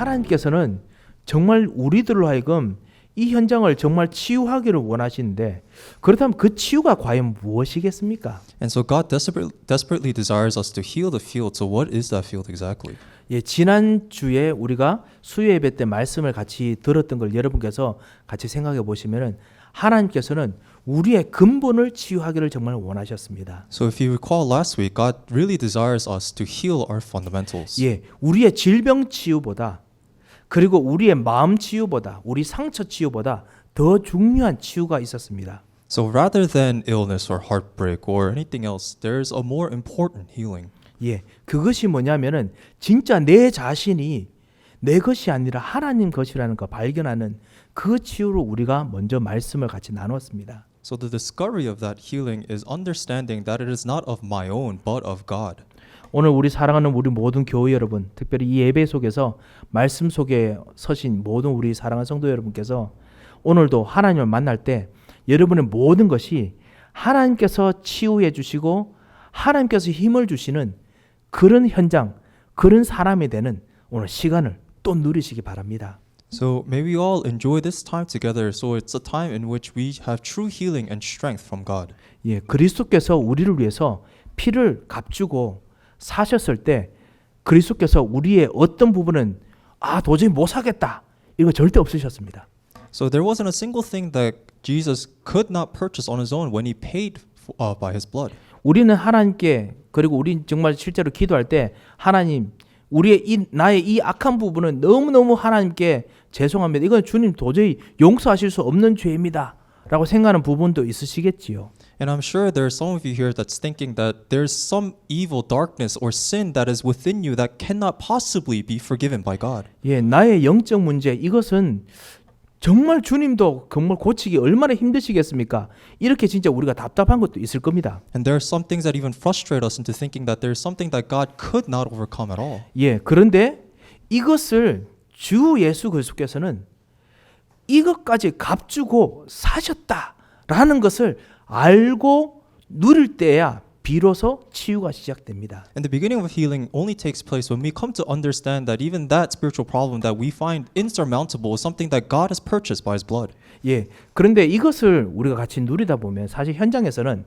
하나님께서는 정말 우리들로 하여금 이 현장을 정말 치유하기를 원하시는데 그렇다면 그 치유가 과연 무엇이겠습니까? And so God desperately desires us to heal the field. So what is that field exactly? 예, 지난주에 우리가 수요 예배 때 말씀을 같이 들었던 걸 여러분께서 같이 생각해 보시면은 하나님께서는 우리의 근본을 치유하기를 정말 원하셨습니다. So if you recall last week, God really desires us to heal our fundamentals. 예, 우리의 질병 치유보다 그리고 우리의 마음 치유보다 우리 상처 치유보다 더 중요한 치유가 있었습니다. So rather than illness or heartbreak or anything else, there's a more important healing. 예, 그것이 뭐냐면은 진짜 내 자신이 내 것이 아니라 하나님 것이라는 거 발견하는 그 치유로 우리가 먼저 말씀을 같이 나눴습니다. So the discovery of that healing is understanding that it is not of my own, but of God. 오늘 우리 사랑하는 우리 모든 교회 여러분, 특별히 이 예배 속에서 말씀 속에 서신 모든 우리 사랑하는 성도 여러분께서 오늘도 하나님을 만날 때 여러분의 모든 것이 하나님께서 치유해 주시고 하나님께서 힘을 주시는 그런 현장, 그런 사람이 되는 오늘 시간을 또 누리시기 바랍니다. So may we all enjoy this time together. So it's a time in which we have true healing and strength from God. 예, 그리스도께서 우리를 위해서 피를 값주고 사셨을 때 그리스도께서 우리의 어떤 부분은 도저히 못 사겠다 이거 절대 없으셨습니다. So there wasn't a single thing that Jesus could not purchase on his own when he paid by his blood. 우리는 하나님께 그리고 우리 정말 실제로 기도할 때 하나님 우리의 나의 이 악한 부분은 너무너무 하나님께 죄송합니다. 이건 주님 도저히 용서하실 수 없는 죄입니다. 라고 생각하는 부분도 있으시겠지요. And I'm sure there are some of you here that's thinking that there's some evil darkness or sin that is within you that cannot possibly be forgiven by God. 예, 나의 영적 문제 이것은 정말 주님도 정말 고치기 얼마나 힘드시겠습니까? 이렇게 진짜 우리가 답답한 것도 있을 겁니다. And there are some things that even frustrate us into thinking that there's something that God could not overcome at all. 예, 그런데 이것을 주 예수 그리스도께서는 이것까지 값주고 사셨다라는 것을 알고 누릴 때야 비로소 치유가 시작됩니다. And the beginning of healing only takes place when we come to understand that even that spiritual problem that we find insurmountable is something that God has purchased by his blood. 예. 그런데 이것을 우리가 같이 누리다 보면 사실 현장에서는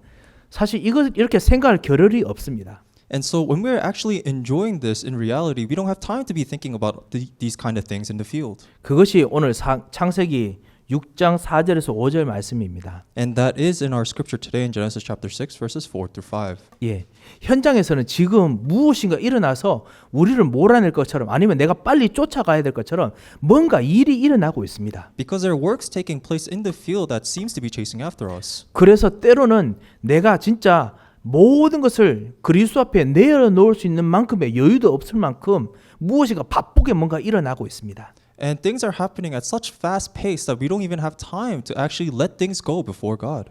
사실 이것 이렇게 생각할 겨를이 없습니다. And so when we're actually enjoying this in reality, we don't have time to be thinking about these kind of things in the field. 그것이 오늘 창세기 6장 4절에서 5절 말씀입니다. And that is in our scripture today in Genesis chapter 6 verses 4 through 5. 예. 현장에서는 지금 무엇인가 일어나서 우리를 몰아낼 것처럼 아니면 내가 빨리 쫓아가야 될 것처럼 뭔가 일이 일어나고 있습니다. Because there are works taking place in the field that seems to be chasing after us. 그래서 때로는 내가 진짜 모든 것을 그리스도 앞에 내려놓을 수 있는 만큼의 여유도 없을 만큼 무엇인가 바쁘게 뭔가 일어나고 있습니다. And things are happening at such fast pace that we don't even have time to actually let things go before God.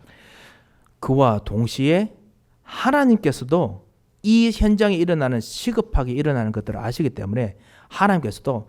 그와 동시에 하나님께서도 이 현장에 일어나는 시급하게 일어나는 것들을 아시기 때문에 하나님께서도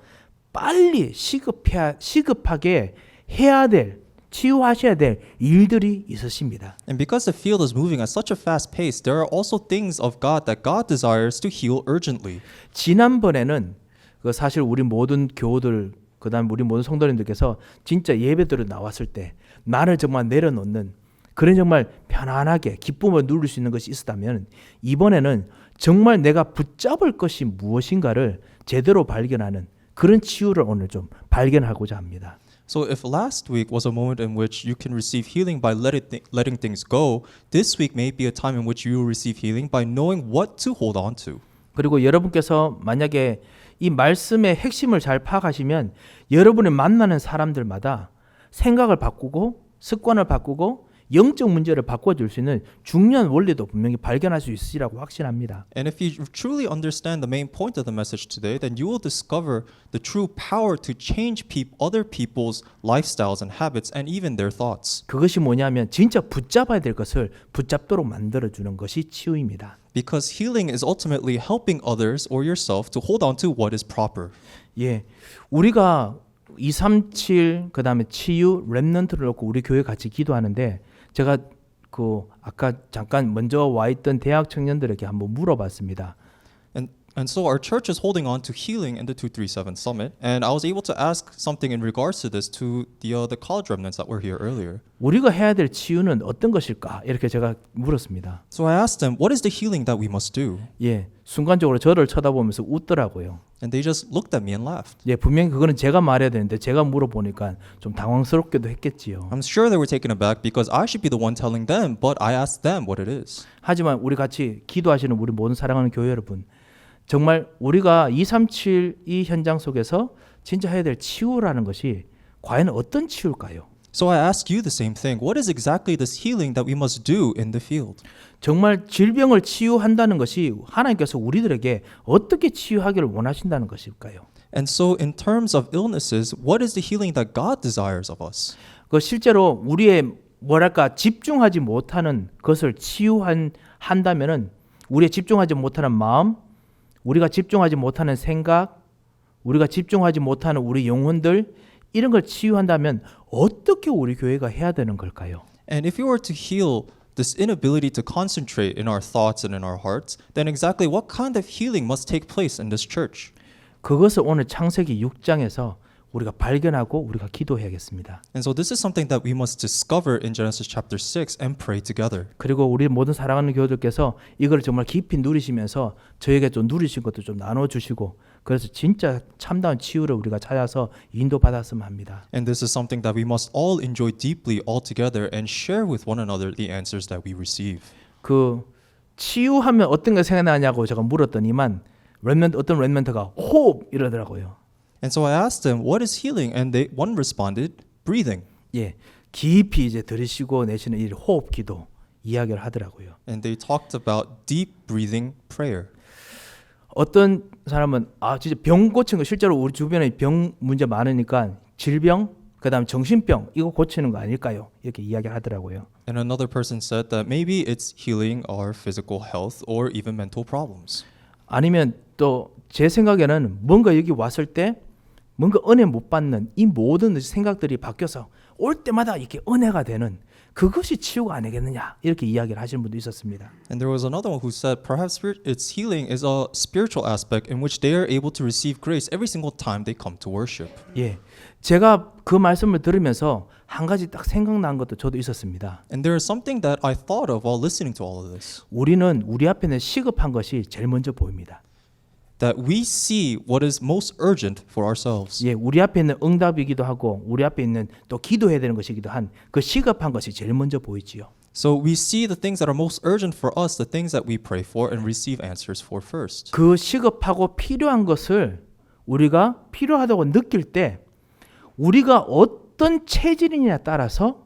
빨리 시급하게 해야 될 치유하셔야 될 일들이 있으십니다. And because the field is moving at such a fast pace, there are also things of God that God desires to heal urgently. 지난번에는 그 사실 우리 모든 교우들 그다음 우리 모든 성도님들께서 진짜 예배들을 나왔을 때 나를 정말 내려놓는 그런 정말 편안하게 기쁨을 누릴 수 있는 것이 있었다면 이번에는 정말 내가 붙잡을 것이 무엇인가를 제대로 발견하는 그런 치유를 오늘 좀 발견하고자 합니다. So if last week was a moment in which you can receive healing by letting things go, this week may be a time in which you will receive healing by knowing what to hold on to. 그리고 여러분께서 만약에 이 말씀의 핵심을 잘 파악하시면 여러분이 만나는 사람들마다 생각을 바꾸고 습관을 바꾸고 영적 문제를 바꿔줄 수 있는 중요한 원리도 분명히 발견할 수 있으리라고 확신합니다. And if you truly understand the main point of the message today, then you will discover the true power to change other people's lifestyles and habits and even their thoughts. 그것이 뭐냐면 진짜 붙잡아야 될 것을 붙잡도록 만들어주는 것이 치유입니다. Because healing is ultimately helping others or yourself to hold on to what is proper. 예, 우리가 237 그다음에 치유 렘넌트를 놓고 우리 교회 같이 기도하는데 제가 아까 잠깐 먼저 와 있던 대학 청년들에게 한번 물어봤습니다. And And so our church is holding on to healing in the 237 summit, and I was able to ask something in regards to this to the college remnants that were here earlier. 우리가 해야 될 치유는 어떤 것일까? 이렇게 제가 물었습니다. So I asked them, what is the healing that we must do? 예, 순간적으로 저를 쳐다보면서 웃더라고요. And they just looked at me and laughed. 예, 분명히 그거는 제가 말해야 되는데 제가 물어보니까 좀 당황스럽기도 했겠지요. I'm sure they were taken aback because I should be the one telling them, but I asked them what it is. 하지만 우리 같이 기도하시는 우리 모든 사랑하는 교회 여러분, 정말 우리가 237 이 현장 속에서 진짜 해야 될 치유라는 것이 과연 어떤 치유일까요? So I ask you the same thing. What is exactly this healing that we must do in the field? 정말 질병을 치유한다는 것이 하나님께서 우리들에게 어떻게 치유하기를 원하신다는 것일까요? And so in terms of illnesses, what is the healing that God desires of us? 그 실제로 우리의 뭐랄까 집중하지 못하는 것을 치유한다면은 우리의 집중하지 못하는 마음, 우리가 집중하지 못하는 생각, 우리가 집중하지 못하는 우리 영혼들 이런 걸 치유한다면 어떻게 우리 교회가 해야 되는 걸까요? And if you were to heal this inability to concentrate in our thoughts and in our hearts, then exactly what kind of healing must take place in this church? 그것을 오늘 창세기 6장에서 우리가 발견하고 우리가 기도해야겠습니다. And so this is something that we must discover in Genesis chapter 6 and pray together. 그리고 우리 모든 사랑하는 교우들께서 이걸 정말 깊이 누리시면서 저에게 좀 누리신 것도 좀 나눠주시고 그래서 진짜 참다운 치유를 우리가 찾아서 인도받았으면 합니다. And this is something that we must all enjoy deeply all together and share with one another the answers that we receive. 그 치유하면 어떤 게 생각나냐고 제가 물었더니만 어떤 렘넌트가 호흡 이러더라고요. And so I asked them, what is healing? And one responded, breathing. 예, 깊이 이제 들이쉬고 내쉬는 이 호흡 기도 이야기를 하더라고요. And they talked about deep breathing prayer. 어떤 사람은 진짜 병 고치는 거 실제로 우리 주변에 병 문제 많으니까 질병 그다음 정신병 이거 고치는 거 아닐까요? 이렇게 이야기를 하더라고요. And another person said that maybe it's healing our physical health or even mental problems. 아니면 또 제 생각에는 뭔가 여기 왔을 때 뭔가 은혜 못 받는 이 모든 생각들이 바뀌어서 올 때마다 이렇게 은혜가 되는 그것이 치유가 아니겠느냐 이렇게 이야기를 하시는 분도 있었습니다. And there was another one who said perhaps its healing is a spiritual aspect in which they are able to receive grace every single time they come to worship. 예, 제가 그 말씀을 들으면서 한 가지 딱 생각난 것도 저도 있었습니다. And there is something that I thought of while listening to all of this. 우리는 우리 앞에 있는 시급한 것이 제일 먼저 보입니다. That we see what is most urgent for ourselves. 예, 우리 앞에 있는 응답이기도 하고 우리 앞에 있는 또 기도해야 되는 것이기도 한 그 시급한 것이 제일 먼저 보이지요. So we see the things that are most urgent for us, the things that we pray for and receive answers for first. 그 시급하고 필요한 것을 우리가 필요하다고 느낄 때 우리가 어떤 체질이냐에 따라서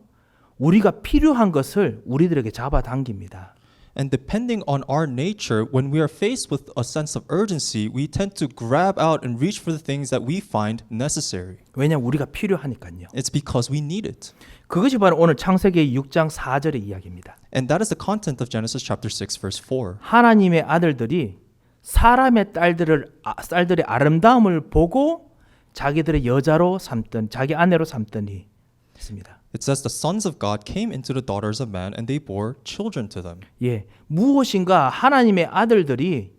우리가 필요한 것을 우리들에게 잡아당깁니다. And depending on our nature, when we are faced with a sense of urgency, we tend to grab out and reach for the things that we find necessary. 왜냐하면 우리가 필요하니까요. It's because we need it. 그것이 바로 오늘 창세기 6장 4절의 이야기입니다. And that is the content of Genesis chapter 6 verse 4. 하나님의 아들들이 사람의 딸들의 아름다움을 보고 자기들의 여자로 삼던 자기 아내로 삼더니 했습니다. It says the sons of God came into the daughters of man and they bore children to them. 예, 무엇인가 하나님의 아들들이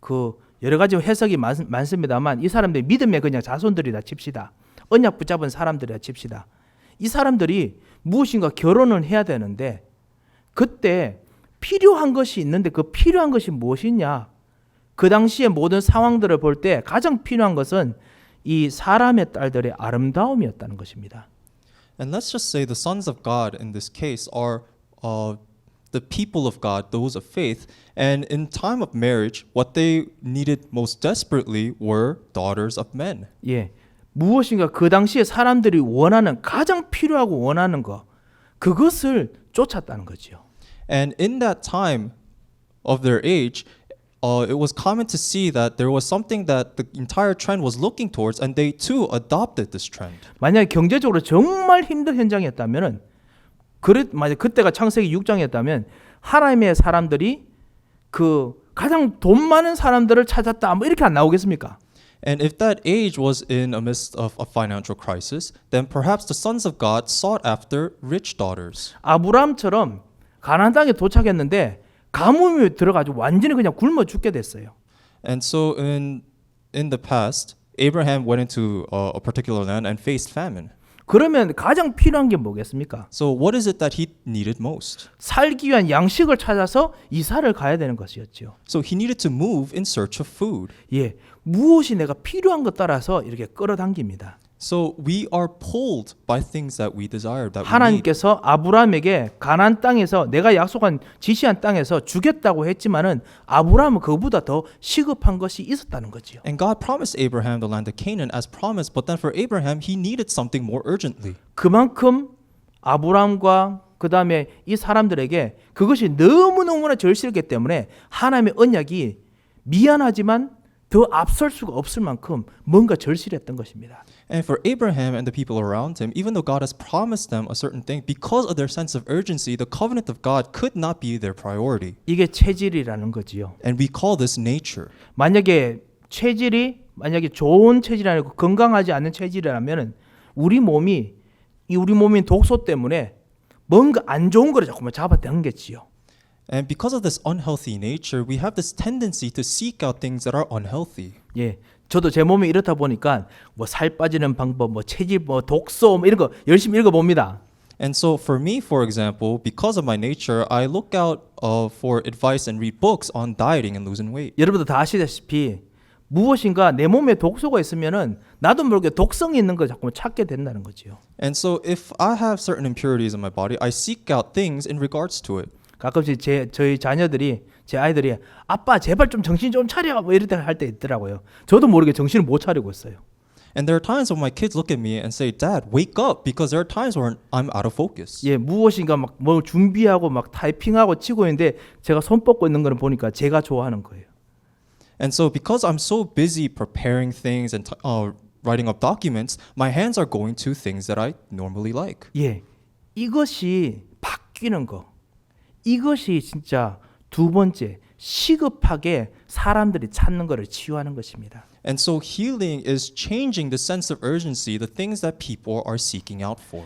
그 여러 가지 해석이 많습니다만 이 사람들이 믿음의 그냥 자손들이다 칩시다. 언약 붙잡은 사람들이다 칩시다. 이 사람들이 무엇인가 결혼을 해야 되는데 그때 필요한 것이 있는데 그 필요한 것이 무엇이냐? 그 당시의 모든 상황들을 볼 때 가장 필요한 것은 이 사람의 딸들의 아름다움이었다는 것입니다. And let's just say the sons of God in this case are the people of God, those of faith. And in time of marriage, what they needed most desperately were daughters of men. 예, 무엇인가 그 당시에 사람들이 원하는 가장 필요하고 원하는 것 그것을 쫓았다는 거죠. And in that time of their age, it was common to see that there was something that the entire trend was looking towards, and they too adopted this trend. 만약에 경제적으로 정말 힘든 현장이었다면은 만약 그때가 창세기 6장이었다면 하나님의 사람들이 그 가장 돈 많은 사람들을 찾았다 뭐 이렇게 안 나오겠습니까? And if that age was in a midst of a financial crisis, then perhaps the sons of God sought after rich daughters. 아브라함처럼 가나안 땅에 도착했는데 가뭄이 들어가지고 완전히 그냥 굶어 죽게 됐어요. And so in the past, Abraham went into a particular land and faced famine. 그러면 가장 필요한 게 뭐겠습니까? So what is it that he needed most? 살기 위한 양식을 찾아서 이사를 가야 되는 것이었죠. So he needed to move in search of food. 예, 무엇이 내가 필요한 것 따라서 이렇게 끌어당깁니다. So we are pulled by things that we desire, that we need. 하나님께서 아브라함에게 가나안 땅에서 내가 약속한 지시한 땅에서 주겠다고 했지만은 아브라함은 그보다 더 시급한 것이 있었다는 거지요. And God promised Abraham the land of Canaan as promised, but then for Abraham, he needed something more urgently. 그만큼 아브라함과 그 다음에 이 사람들에게 그것이 너무너무나 절실했기 때문에 하나님의 언약이 미안하지만 더 앞설 수가 없을 만큼 뭔가 절실했던 것입니다. And for Abraham and the people around him, even though God has promised them a certain thing, because of their sense of urgency, the covenant of God could not be their priority. 이게 체질이라는 거지요. And we call this nature. 만약에 만약에 좋은 체질이 아니고 건강하지 않는 체질이라면은 우리 몸인 독소 때문에 뭔가 안 좋은 거를 자꾸만 잡아당겼지요. And because of this unhealthy nature, we have this tendency to seek out things that are unhealthy. 예, 저도 제 몸이 이렇다 보니까 뭐 살 빠지는 방법, 뭐 체질, 뭐 독소, 뭐 이런 거 열심히 읽어봅니다. And so for me, for example, because of my nature, I look out for advice and read books on dieting and losing weight. 여러분도 다 아시다시피 무엇인가 내 몸에 독소가 있으면은 나도 모르게 독성이 있는 걸 자꾸 찾게 된다는 거지요. And so if I have certain impurities in my body, I seek out things in regards to it. 가끔씩 저희 자녀들이 제 아이들이 아빠 제발 좀 정신 좀 차려 뭐 이럴 때 할 때 있더라고요. 저도 모르게 정신을 못 차리고 있어요. And there are times when my kids look at me and say, "Dad, wake up," because there are times when I'm out of focus. 예, 무엇인가 막 뭘 준비하고 막 타이핑하고 치고 있는데 제가 손 뻗고 있는 거를 보니까 제가 좋아하는 거예요. And so because I'm so busy preparing things and writing up documents, my hands are going to things that I normally like. 예, 이것이 바뀌는 거. 이것이 진짜 두 번째 시급하게 사람들이 찾는 것을 치유하는 것입니다. And so healing is changing the sense of urgency, the things that people are seeking out for.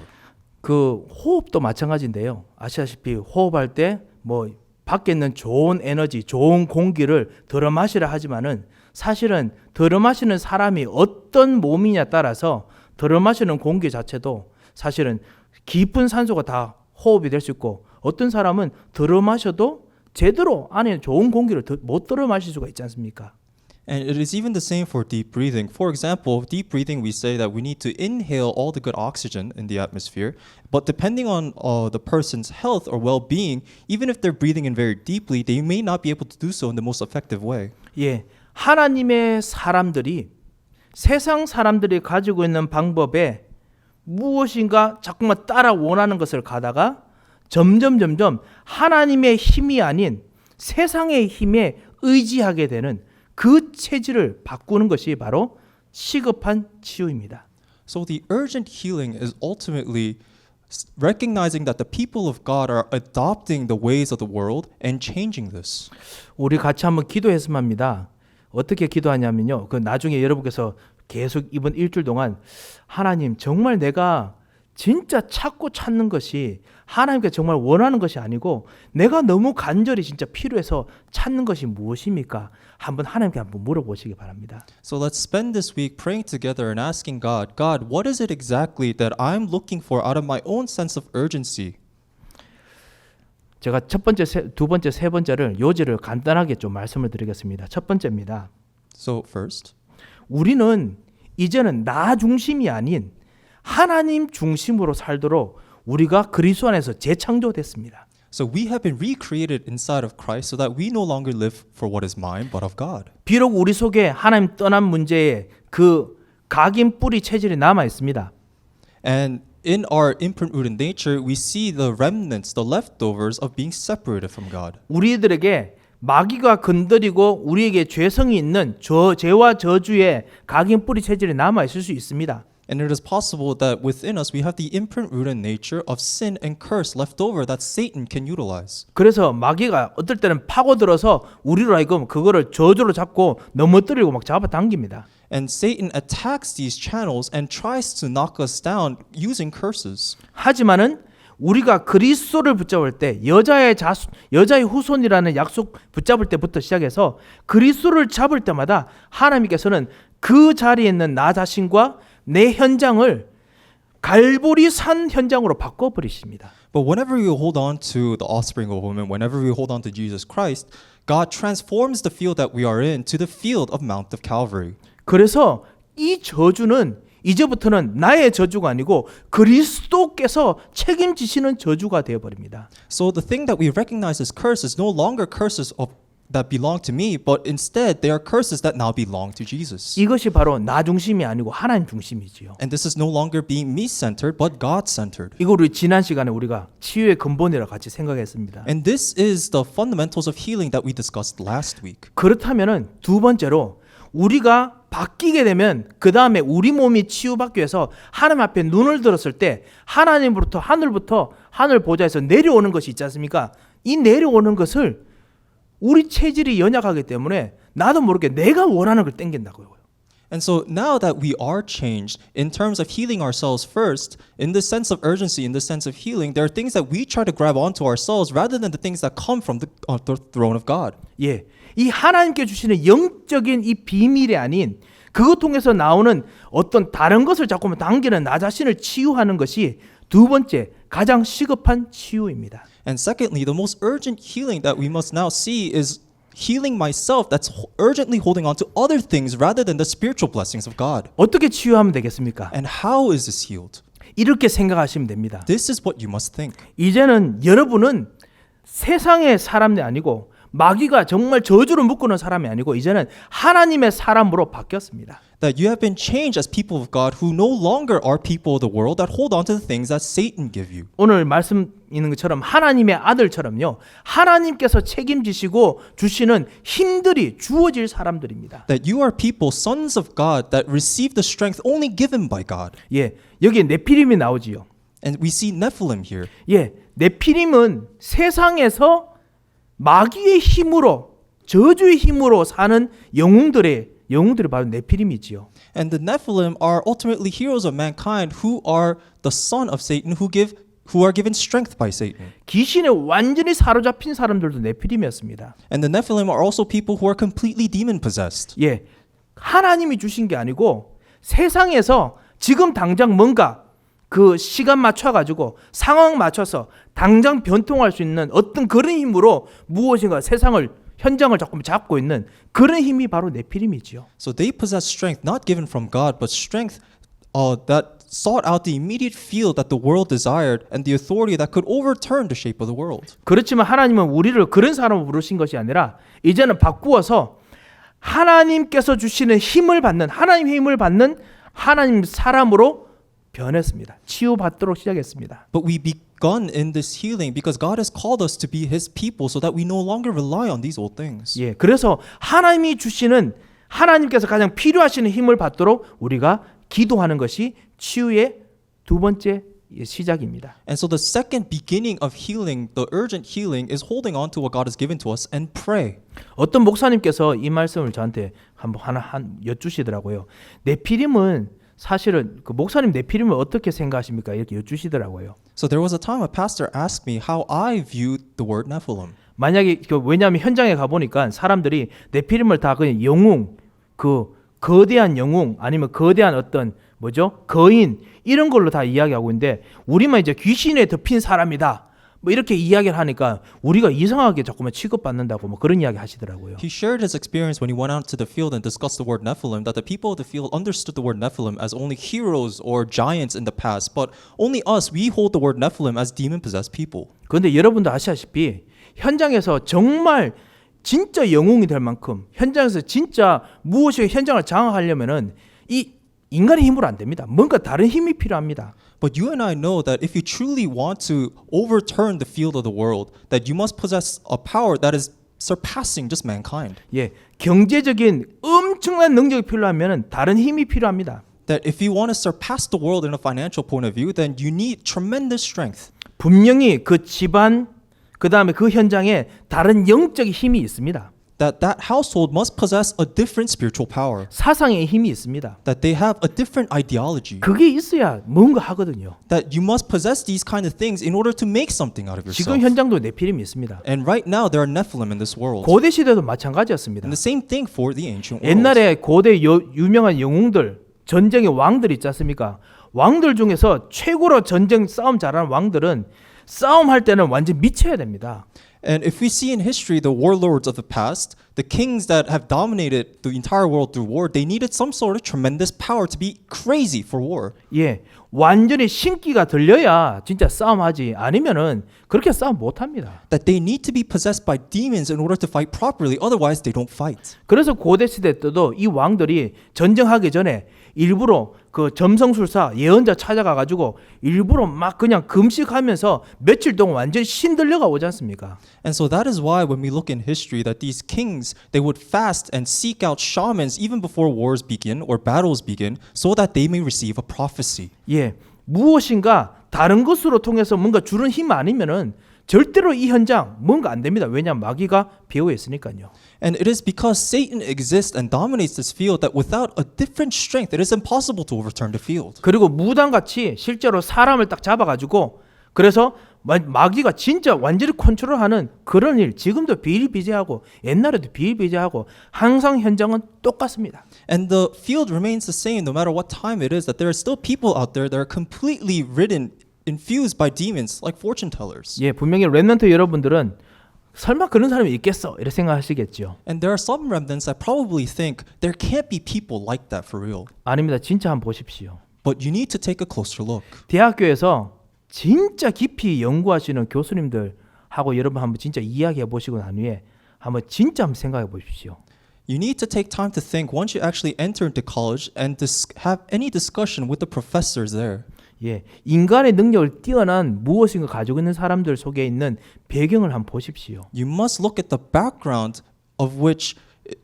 그 호흡도 마찬가지인데요. 아시다시피 호흡할 때 뭐 밖에 있는 좋은 에너지, 좋은 공기를 들어 마시라 하지만은 사실은 들어 마시는 사람이 어떤 몸이냐에 따라서 들어 마시는 공기 자체도 사실은 깊은 산소가 다 호흡이 될 수 있고 어떤 사람은 들어 마셔도 제대로 안에 좋은 공기를 못 들어 마실 수가 있지 않습니까? And it is even the same for deep breathing. For example, deep breathing, we say that we need to inhale all the good oxygen in the atmosphere. But depending on the person's health or well-being, even if they're breathing in very deeply, they may not be able to do so in the most effective way. 예, 하나님의 사람들이 세상 사람들이 가지고 있는 방법에 무엇인가 자꾸만 따라 원하는 것을 가다가 점점 하나님의 힘이 아닌 세상의 힘에 의지하게 되는 그 체질을 바꾸는 것이 바로 시급한 치유입니다. So the urgent healing is ultimately recognizing that the people of God are adopting the ways of the world and changing this. 우리 같이 한번 기도했으면 합니다. 어떻게 기도하냐면요. 그 나중에 여러분께서 계속 이번 일주일 동안 하나님 정말 내가 진짜 찾는 것이 하나님께 정말 원하는 것이 아니고 내가 너무 간절히 진짜 필요해서 찾는 것이 무엇입니까? 하나님께 한번 물어보시기 바랍니다. So let's spend this week praying together and asking God, God, what is it exactly that I'm looking for out of my own sense of urgency? 제가 첫 번째, 두 번째, 세 번째를 요지를 간단하게 좀 말씀을 드리겠습니다. 첫 번째입니다. So first, 우리는 이제는 나 중심이 아닌 하나님 중심으로 살도록 우리가 그리스도 안에서 재창조됐습니다. So we have been recreated inside of Christ so that we no longer live for what is mine, but of God. 비록 우리 속에 하나님 떠난 문제에 그 각인 뿌리 체질이 남아 있습니다. And in our imprint-rooted nature, we see the remnants, the leftovers of being separated from God. 우리들에게 마귀가 건드리고 우리에게 죄성이 있는 죄와 저주의 각인 뿌리 체질이 남아 있을 수 있습니다. And it is possible that within us we have the imprint-rooted nature of sin and curse left over that Satan can utilize. 그래서 마귀가 어떨 때는 파고들어서 우리로 하여금 그거를 저주로 잡고 넘어뜨리고 막 잡아당깁니다. And Satan attacks these channels and tries to knock us down using curses. 하지만은 우리가 그리스도를 붙잡을 때 여자의 후손이라는 약속 붙잡을 때부터 시작해서 그리스도를 잡을 때마다 하나님께서는 그 자리에 있는 나 자신과 내 현장을 갈보리 산 현장으로 바꿔버리십니다. But whenever we hold on to the offspring of woman, whenever we hold on to Jesus Christ, God transforms the field that we are in to the field of Mount of Calvary. 그래서 이 저주는 이제부터는 나의 저주가 아니고 그리스도께서 책임지시는 저주가 되어버립니다. So the thing that we recognize as curse is no longer curses that belong to me, but instead they are curses that now belong to Jesus. 이것이 바로 나 중심이 아니고 하나님 중심이지요. And this is no longer being me-centered, but God-centered. 이걸 우리 지난 시간에 우리가 치유의 근본이라 같이 생각했습니다. And this is the fundamentals of healing that we discussed last week. 그렇다면은 두 번째로 우리가 바뀌게 되면 그 다음에 우리 몸이 치유받기 위해서 하나님 앞에 눈을 들었을 때 하나님으로부터 하늘 보좌에서 내려오는 것이 있지 않습니까? 이 내려오는 것을 우리 체질이 연약하기 때문에 나도 모르게 내가 원하는 걸 땡긴다고요. And so now that we are changed in terms of healing ourselves first, in the sense of urgency, in the sense of healing, there are things that we try to grab onto ourselves rather than the things that come from the throne of God. 예, 이 하나님께 주시는 영적인 이 비밀이 아닌 그것 통해서 나오는 어떤 다른 것을 자꾸만 당기는 나 자신을 치유하는 것이 두 번째 가장 시급한 치유입니다. And secondly, the most urgent healing that we must now see is healing myself that's urgently holding on to other things rather than the spiritual blessings of God. 어떻게 치유하면 되겠습니까? And how is this healed? 이렇게 생각하시면 됩니다. This is what you must think. 이제는 여러분은 세상의 사람이 아니고 마귀가 정말 저주를 묶어놓은 사람이 아니고 이제는 하나님의 사람으로 바뀌었습니다. That you have been changed as people of God who no longer are people of the world that hold on to the things that Satan give you. 오늘 말씀 있는 것처럼 하나님의 아들처럼요. 하나님께서 책임지시고 주시는 힘들이 주어질 사람들입니다. That you are people, sons of God, that receive the strength only given by God. 예, 여기에 네피림이 나오지요. And we see Nephilim here. 예, 네피림은 세상에서 마귀의 힘으로 저주의 힘으로 사는 영웅들이 바로 네피림이지요. And the Nephilim are ultimately heroes of mankind who are the son of Satan who are given strength by Satan. 귀신에 완전히 사로잡힌 사람들도 네피림이었습니다. And the Nephilim are also people who are completely demon possessed. 예, 하나님이 주신 게 아니고 세상에서 지금 당장 뭔가 그 시간 맞춰가지고 상황 맞춰서 당장 변통할 수 있는 어떤 그런 힘으로 무엇인가 현장을 자꾸 잡고 있는 그런 힘이 바로 네피림이지요. So they possess strength not given from God, but strength that sought out the immediate field that the world desired and the authority that could overturn the shape of the world. 그렇지만 하나님은 우리를 그런 사람으로 부르신 것이 아니라 이제는 바꾸어서 하나님께서 주시는 하나님의 힘을 받는 하나님 사람으로 변했습니다. 치유받도록 시작했습니다. But we begun in this healing because God has called us to be His people so that we no longer rely on these old things. 예, 그래서 하나님께서 가장 필요하시는 힘을 받도록 우리가 기도하는 것이 치유의 두 번째 시작입니다. And so the second beginning of healing, the urgent healing, is holding on to what God has given to us and pray. 어떤 목사님께서 이 말씀을 저한테 한번 여쭈시더라고요. 네피림은 사실은 그 목사님 네피림을 어떻게 생각하십니까? 이렇게 여쭈시더라고요. So there was a time a pastor asked me how I viewed the word Nephilim. 만약에 왜냐하면 현장에 가 보니까 사람들이 네피림을 다 그냥 영웅, 그 거대한 영웅 아니면 거대한 어떤 거인 이런 걸로 다 이야기하고 있는데 우리만 이제 귀신에 덮인 사람이다. 뭐 이렇게 이야기를 하니까 우리가 이상하게 자꾸만 취급받는다고 뭐 그런 이야기 하시더라고요. He shared his experience when he went out to the field and discussed the word Nephilim, that the people of the field understood the word Nephilim as only heroes or giants in the past, but only us, we hold the word Nephilim as demon-possessed people. 그런데 여러분도 아시다시피 현장에서 정말 진짜 영웅이 될 만큼 현장에서 진짜 무엇이 현장을 장악하려면은 이 인간의 힘으로 안 됩니다. 뭔가 다른 힘이 필요합니다. But you and I know that if you truly want to overturn the field of the world, that you must possess a power that is surpassing just mankind. 예, 경제적인 엄청난 능력이 필요하면은 다른 힘이 필요합니다. That if you want to surpass the world in a financial point of view, then you need tremendous strength. 분명히 그 집안 그다음에 그 현장에 다른 영적인 힘이 있습니다. that that household must possess a different spiritual power, 사상의 힘이 있습니다. that they have a different ideology, 그게 있어야 뭔가 하거든요. that you must possess these kind of things in order to make something out of 지금 yourself. 현장도 네피림이 있습니다. And right now there are Nephilim in this world. 고대 시대도 마찬가지였습니다. And the same thing for the ancient world. 옛날에 고대 유명한 영웅들, 전쟁의 왕들 있지 않습니까? 왕들 중에서 최고로 전쟁 싸움 잘하는 왕들은 싸움할 때는 완전 미쳐야 됩니다. And if we see in history the warlords of the past, the kings that have dominated the entire world through war, they needed some sort of tremendous power to be crazy for war. 예, 완전히 신기가 들려야 진짜 싸움하지 아니면은 그렇게 싸움 못합니다. That they need to be possessed by demons in order to fight properly, otherwise they don't fight. 그래서 고대 시대 때도 이 왕들이 전쟁하기 전에 일부러 그 점성술사 예언자 찾아가 가지고 일부러 막 그냥 금식하면서 며칠 동안 완전히 신들려가 오지 않습니까? And so that is why when we look in history that these kings, they would fast and seek out shamans even before wars begin or battles begin so that they may receive a prophecy. 예, 무엇인가 다른 것으로 통해서 뭔가 주는 힘 아니면은 절대로 이 현장 뭔가 안 됩니다. 왜냐 마귀가 비어 있으니까요. And it is because Satan exists and dominates this field that without a different strength, it is impossible to overturn the field. 그리고 무당같이 실제로 사람을 딱 잡아가지고 그래서 마귀가 진짜 완전히 컨트롤하는 그런 일 지금도 비일비재하고 옛날에도 비일비재하고 항상 현장은 똑같습니다. And the field remains the same no matter what time it is, that there are still people out there that are completely ridden, infused by demons like fortune tellers. 예, 분명히 렘넌트 여러분들은 설마 그런 사람이 있겠어 이렇게 생각하시겠죠. And there are some remnants that probably think there can't be people like that for real. 아닙니다. 진짜 한번 보십시오. But you need to take a closer look. 대학교에서 진짜 깊이 연구하시는 교수님들하고 여러분 한번 진짜 이야기해 보시고 난 후에 한번 진짜 한번 생각해 보십시오. You need to take time to think once you actually enter into college and have any discussion with the professors there. 예, 인간의 능력을 뛰어난 무엇인가 가지고 있는 사람들 속에 있는 배경을 한번 보십시오. You must look at the background of which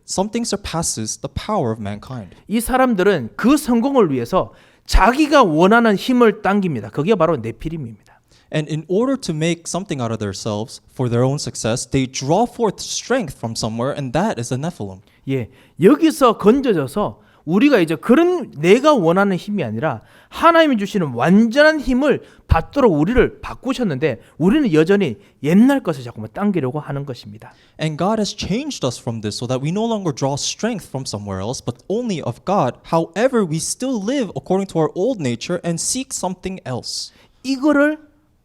something surpasses the power of mankind. 이 사람들은 그 성공을 위해서 자기가 원하는 힘을 당깁니다. 그게 바로 네피림입니다. And in order to make something out of themselves for their own success, they draw forth strength from somewhere, and that is the Nephilim. 예, 여기서 건져져서 우리가 이제 그런 내가 원하는 힘이 아니라 하나님이 주시는 완전한 힘을 받도록 우리를 바꾸셨는데 우리는 여전히 옛날 것을 자꾸만 당기려고 하는 것입니다. And God has changed us from this so that we no longer draw strength from somewhere else, but only of God. However, we still live according to our old nature and seek something else. 이거를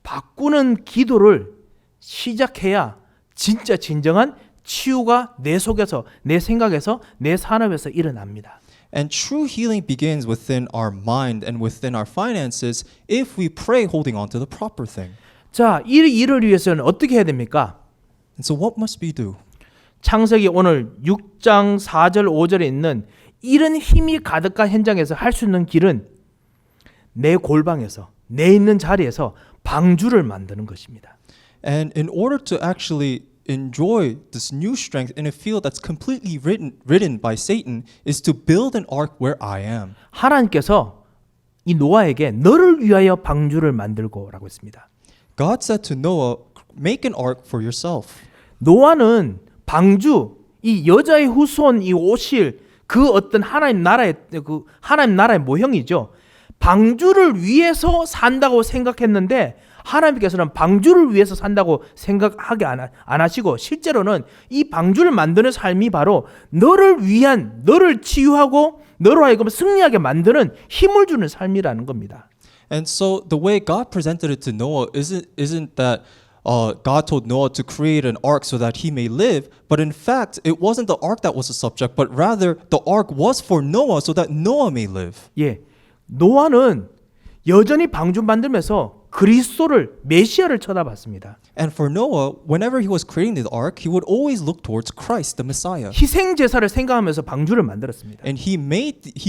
바꾸는 기도를 시작해야 진짜 진정한 치유가 내 속에서, 내 생각에서, 내 산업에서 일어납니다. And true healing begins within our mind and within our finances if we pray holding on to the proper thing. 자, 이 일을 위해서는 어떻게 해야 됩니까? And so what must we do? 창세기 오늘 6장 4절 5절에 있는 이런 힘이 가득한 현장에서 할 수 있는 길은 내 골방에서, 내 있는 자리에서 방주를 만드는 것입니다. And in order to actually enjoy this new strength in a field that's completely ridden by Satan is to build an ark where I am. 하나님께서 이 노아에게 너를 위하여 방주를 만들고라고 했습니다. God said to Noah, make an ark for yourself. 노아는 방주, 이 여자의 후손, 이 오실 그 어떤 하나님 나라의 모형이죠. 방주를 위해서 산다고 생각했는데 하나님께서는 방주를 위해서 산다고 생각하게 안 하시고 실제로는 이 방주를 만드는 삶이 바로 너를 위한, 너를 치유하고 너로 하여금 승리하게 만드는 힘을 주는 삶이라는 겁니다. And so the way God presented it to Noah isn't that God told Noah to create an ark so that he may live, but in fact, it wasn't the ark that was the subject, but rather the ark was for Noah so that Noah may live. 예, 노아는 여전히 방주 만들면서 그리스도를 메시아를 쳐다봤습니다. And for Noah, whenever he was creating the ark, he would always look towards Christ, the Messiah. 희생 제사를 생각하면서 방주를 만들었습니다. And he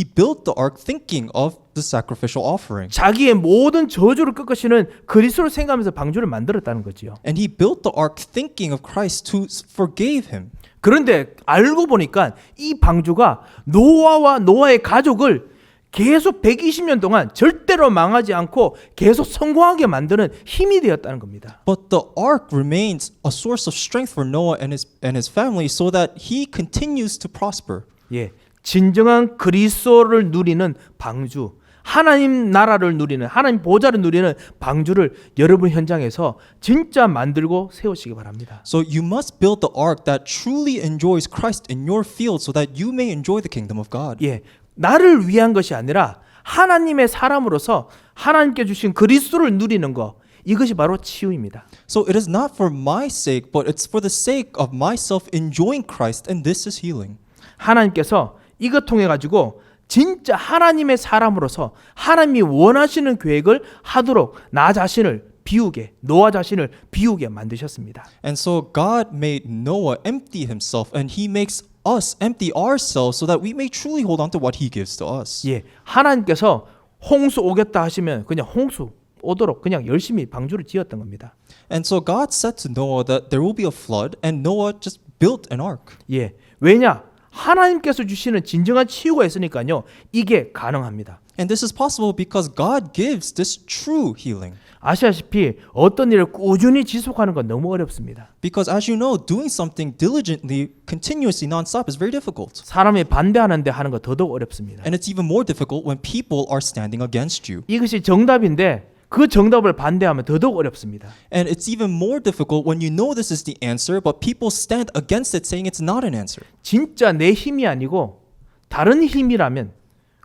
built the ark thinking of the sacrificial offering. 자기의 모든 저주를 꺾으시는 그리스도를 생각하면서 방주를 만들었다는 거지요. And he built the ark thinking of Christ who forgave him. 그런데 알고 보니까 이 방주가 노아와 노아의 가족을 계속 120년 동안 절대로 망하지 않고 계속 성공하게 만드는 힘이 되었다는 겁니다. But the ark remains a source of strength for Noah and his family so that he continues to prosper. 예, 진정한 그리스도를 누리는 방주, 하나님 나라를 누리는, 하나님 보좌를 누리는 방주를 여러분 현장에서 진짜 만들고 세우시기 바랍니다. So you must build the ark that truly enjoys Christ in your field so that you may enjoy the kingdom of God. 예, 나를 위한 것이 아니라 하나님의 사람으로서 하나님께 주신 그리스도를 누리는 것, 이것이 바로 치유입니다. So it is not for my sake, but it's for the sake of myself enjoying Christ, and this is healing. 하나님께서 이것 통해 가지고 진짜 하나님의 사람으로서 하나님이 원하시는 계획을 하도록 나 자신을 비우게, 노아 자신을 비우게 만드셨습니다. And so God made Noah empty himself, and he makes us empty ourselves so that we may truly hold on to what he gives to us. 예, 하나님께서 홍수 오겠다 하시면 그냥 홍수 오도록 그냥 열심히 방주를 지었던 겁니다. And so God said to Noah that there will be a flood, and Noah just built an ark. 예, 왜냐? 하나님께서 주시는 진정한 치유가 있으니까요. 이게 가능합니다. And this is possible because God gives this true healing. 아시다시피 어떤 일을 꾸준히 지속하는 건 너무 어렵습니다. Because as you know, doing something diligently, continuously, non-stop is very difficult. 사람이 반대하는데 하는 거 더더욱 어렵습니다. And it's even more difficult when people are standing against you. 이것이 정답인데 그 정답을 반대하면 더더욱 어렵습니다. And it's even more difficult when you know this is the answer, but people stand against it saying it's not an answer. 진짜 내 힘이 아니고 다른 힘이라면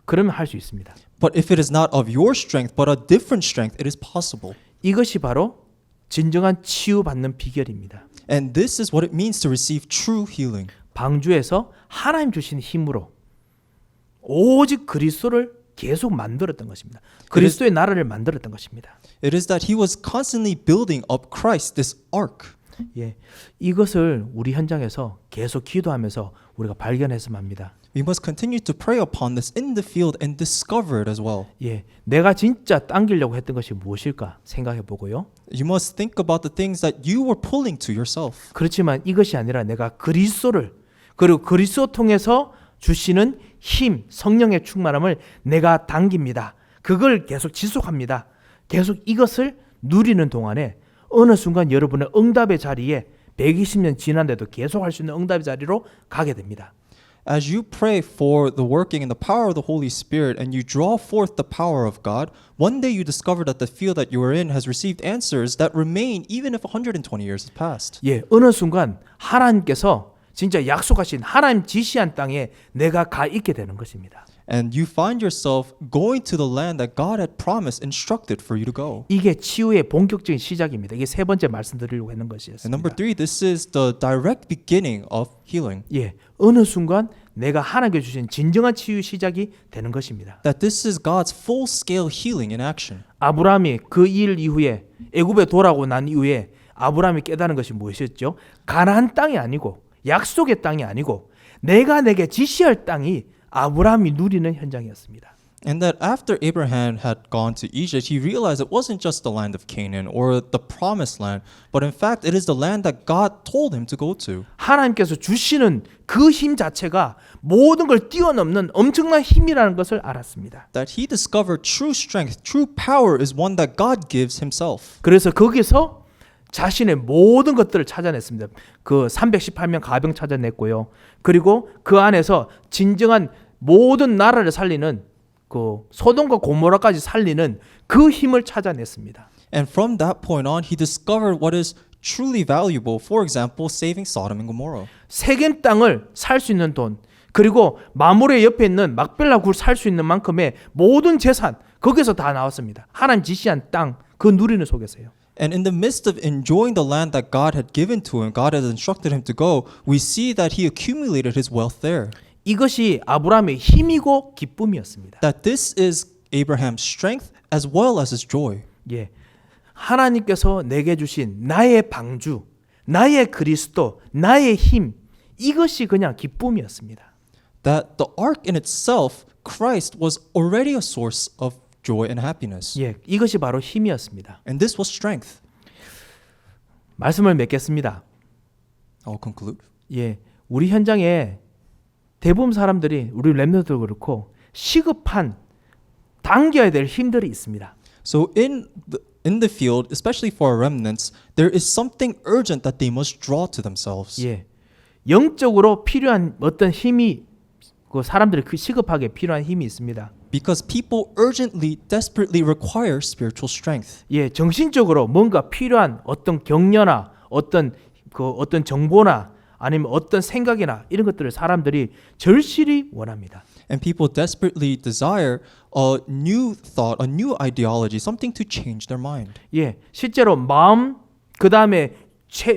그러면 할 수 있습니다. But if it is not of your strength, but a different strength, it is possible. 이것이 바로 진정한 치유받는 비결입니다. And this is what it means to receive true healing. 방주에서 하나님 주신 힘으로 오직 그리스도를 계속 만들었던 것입니다. 그리스도의 나라를 만들었던 것입니다. It is that he was constantly building up Christ, this ark. 예, 이것을 우리 현장에서 계속 기도하면서 우리가 발견했으면 합니다. We must continue to pray upon this in the field and discover it as well. 예, 내가 진짜 당기려고 했던 것이 무엇일까 생각해 보고요. You must think about the things that you were pulling to yourself. 그렇지만 이것이 아니라 내가 그리스도를 그리고 그리스도 통해서 주시는 힘, 성령의 충만함을 내가 당깁니다. 그걸 계속 지속합니다. 계속 이것을 누리는 동안에 어느 순간 여러분의 응답의 자리에 120년 지난데도 계속 할 수 있는 응답의 자리로 가게 됩니다. As you pray for the working and the power of the Holy Spirit and you draw forth the power of God, one day you discover that the field that you are in has received answers that remain even if 120 years has passed. 예, 어느 순간 하나님께서 진짜 약속하신 하나님 지시한 땅에 내가 가 있게 되는 것입니다. And you find yourself going to the land that God had promised, instructed for you to go. 이게 치유의 본격적인 시작입니다. 이게 세 번째 말씀드리려고 했는 And number 것이었습니다. 3, this is the direct beginning of healing. 예, 어느 순간 내가 하나님께 주신 진정한 치유 시작이 되는 것입니다. That this is God's full-scale healing in action. 아브라함이 그 일 이후에 애굽에 돌아오고 난 이후에 아브라함이 깨달은 것이 무엇이었죠? 가나안 땅이 아니고 약속의 땅이 아니고 내가 내게 지시할 땅이 아브라함이 누리는 현장이었습니다. And that after Abraham had gone to Egypt, he realized it wasn't just the land of Canaan or the promised land, but in fact it is the land that God told him to go to. 하나님께서 주시는 그 힘 자체가 모든 걸 뛰어넘는 엄청난 힘이라는 것을 알았습니다. That he discovered true strength, true power is one that God gives himself. 그래서 거기서 자신의 모든 것들을 찾아냈습니다. 그 318명 가병 찾아냈고요. 그리고 그 안에서 진정한 모든 나라를 살리는 그 소돔과 고모라까지 살리는 그 힘을 찾아냈습니다. And from that point on, he discovered what is truly valuable. For example, saving Sodom and Gomorrah. 세겜 땅을 살 수 있는 돈, 그리고 마므레 옆에 있는 막벨라 굴 살 수 있는 만큼의 모든 재산 거기서 다 나왔습니다. 하나님 지시한 땅 그 누리는 속에서요. And in the midst of enjoying the land that God had given to him, God had instructed him to go, we see that he accumulated his wealth there. 이것이 아브라함의 힘이고 기쁨이었습니다. That this is Abraham's strength as well as his joy. 예, 하나님께서 내게 주신 나의 방주, 나의 그리스도, 나의 힘, 이것이 그냥 기쁨이었습니다. That the ark in itself, Christ, was already a source of joy and happiness. 예, 이것이 바로 힘이었습니다. And this was strength. 말씀을 맺겠습니다. I'll conclude. 예, 우리 현장에 대부분 사람들이 우리 렘너들도 그렇고 시급한 당겨야 될 힘들이 있습니다. So in the field, especially for remnants, there is something urgent that they must draw to themselves. 예, 영적으로 필요한 어떤 힘이 그 사람들이 그 시급하게 필요한 힘이 있습니다. Because people urgently, desperately require spiritual strength. 예, 정신적으로 뭔가 필요한 어떤 격려나 어떤 정보나 아니면 어떤 생각이나 이런 것들을 사람들이 절실히 원합니다. And people desperately desire a new thought, a new ideology, something to change their mind. 예, 실제로 마음 그 다음에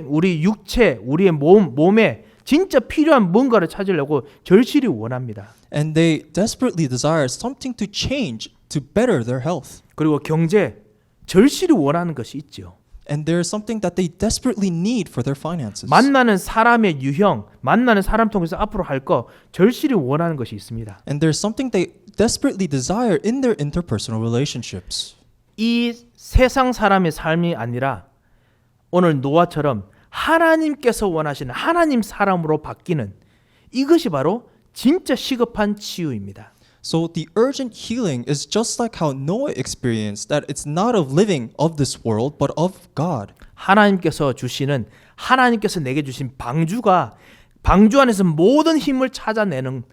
우리 육체, 우리의 몸에 진짜 필요한 뭔가를 찾으려고 절실히 원합니다. And they desperately desire something to change to better their health. 그리고 경제 절실히 원하는 것이 있죠. And there is something that they desperately need for their finances. 만나는 사람의 유형, 만나는 사람 통해서 앞으로 할 거 절실히 원하는 것이 있습니다. And there's something they desperately desire in their interpersonal relationships. 이 세상 사람의 삶이 아니라 오늘 노아처럼 하나님께서 원하시는 하나님 사람으로 바뀌는 이것이 바로 진짜 시급한 치유입니다. So the urgent healing is just like how Noah experienced that it's not of living of this world but of God. 하나님께서 내게 주신 방주 안에서 모든 힘을 찾아내는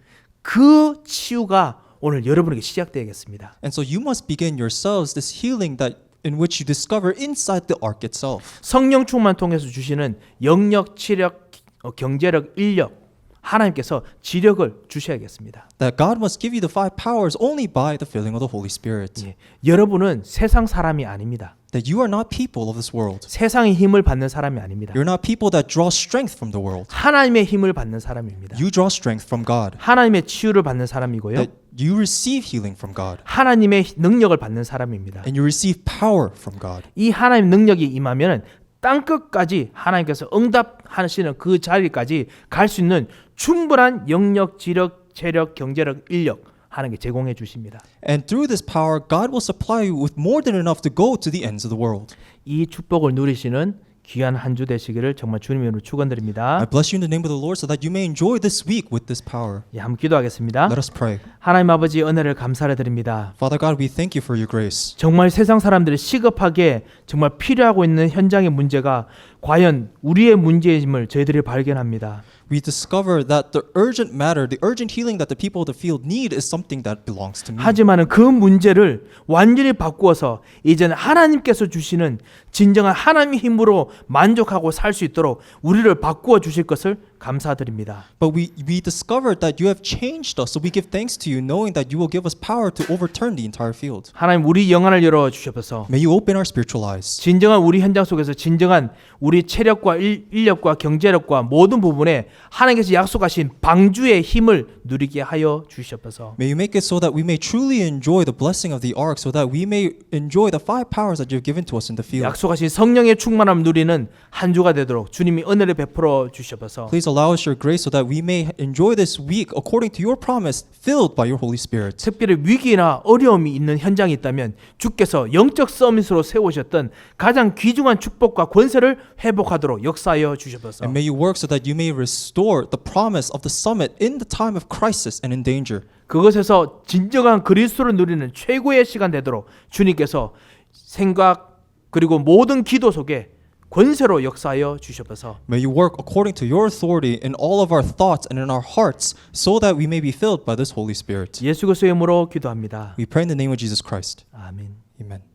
그 치유가 오늘 여러분에게 시작되겠습니다. And so you must begin yourselves this healing that in which you discover inside the ark itself. 성령 충만 통해서 주시는 영력, 치력, 경제력, 인력 하나님께서 지력을 주셔야겠습니다. That God must give you the 5 powers only by the filling of the Holy Spirit. 예, 여러분은 세상 사람이 아닙니다. That you are not people of this world. 세상의 힘을 받는 사람이 아닙니다. You're not people that draw strength from the world. 하나님의 힘을 받는 사람입니다. You draw strength from God. 하나님의 치유를 받는 사람이고요. That you receive healing from God. 하나님의 능력을 받는 사람입니다. And you receive power from God. 이 하나님 능력이 임하면은 땅끝까지 하나님께서 응답하시는 그 자리까지 갈 수 있는 충분한 영력, 지력, 체력, 경제력, 인력 하나님께 제공해 주십니다. And through this power, God will supply you with more than enough to go to the ends of the world. 이 축복을 누리시는 귀한 한 주 되시기를 정말 주님의 이름으로 축원드립니다. I bless you in the name of the Lord so that you may enjoy this week with this power. 예, 한번 기도하겠습니다. Let us pray. 하나님 아버지 은혜를 감사를 드립니다. Father God, we thank you for your grace. 정말 세상 사람들이 시급하게 정말 필요하고 있는 현장의 문제가 과연 우리의 문제임을 저희들이 발견합니다. We discover that the urgent matter, the urgent healing that the people of the field need is something that belongs to me. 하지만은 그 문제를 완전히 바꾸어서 이제는 하나님께서 주시는 진정한 하나님의 힘으로 만족하고 살 수 있도록 우리를 바꾸어 주실 것을 감사드립니다. But we discovered that you have changed us, so we give thanks to you, knowing that you will give us power to overturn the entire field. 하나님 우리 영안을 열어 주셔서 May you open our spiritual eyes. 진정한 우리 현장 속에서 진정한 우리 체력과 인력과 경제력과 모든 부분에 하나님께서 약속하신 방주의 힘을 누리게 하여 주시옵소서. May you make it so that we may truly enjoy the blessing of the ark, so that we may enjoy the 5 powers that you have given to us in the field. 약속하신 성령의 충만함을 누리는 한 주가 되도록 주님이 은혜를 베풀어 주시옵소서. Please allow us your grace so that we may enjoy this week according to your promise, filled by your Holy Spirit. 특별히 위기나 어려움이 있는 현장이 있다면 주께서 영적 서밋으로 세우셨던 가장 귀중한 축복과 권세를 회복하도록 역사하여 주시옵소서. And may you work so that you may restore the promise of the summit in the time of crisis and in danger. 그것에서 진정한 그리스도를 누리는 최고의 시간 되도록 주님께서 생각 그리고 모든 기도 속에 권세로 역사하여 주시옵소서. May you work according to your authority in all of our thoughts and in our hearts, so that we may be filled by this Holy Spirit. 예수 그리스도의 이름으로 기도합니다. We pray in the name of Jesus Christ. 아멘. Amen.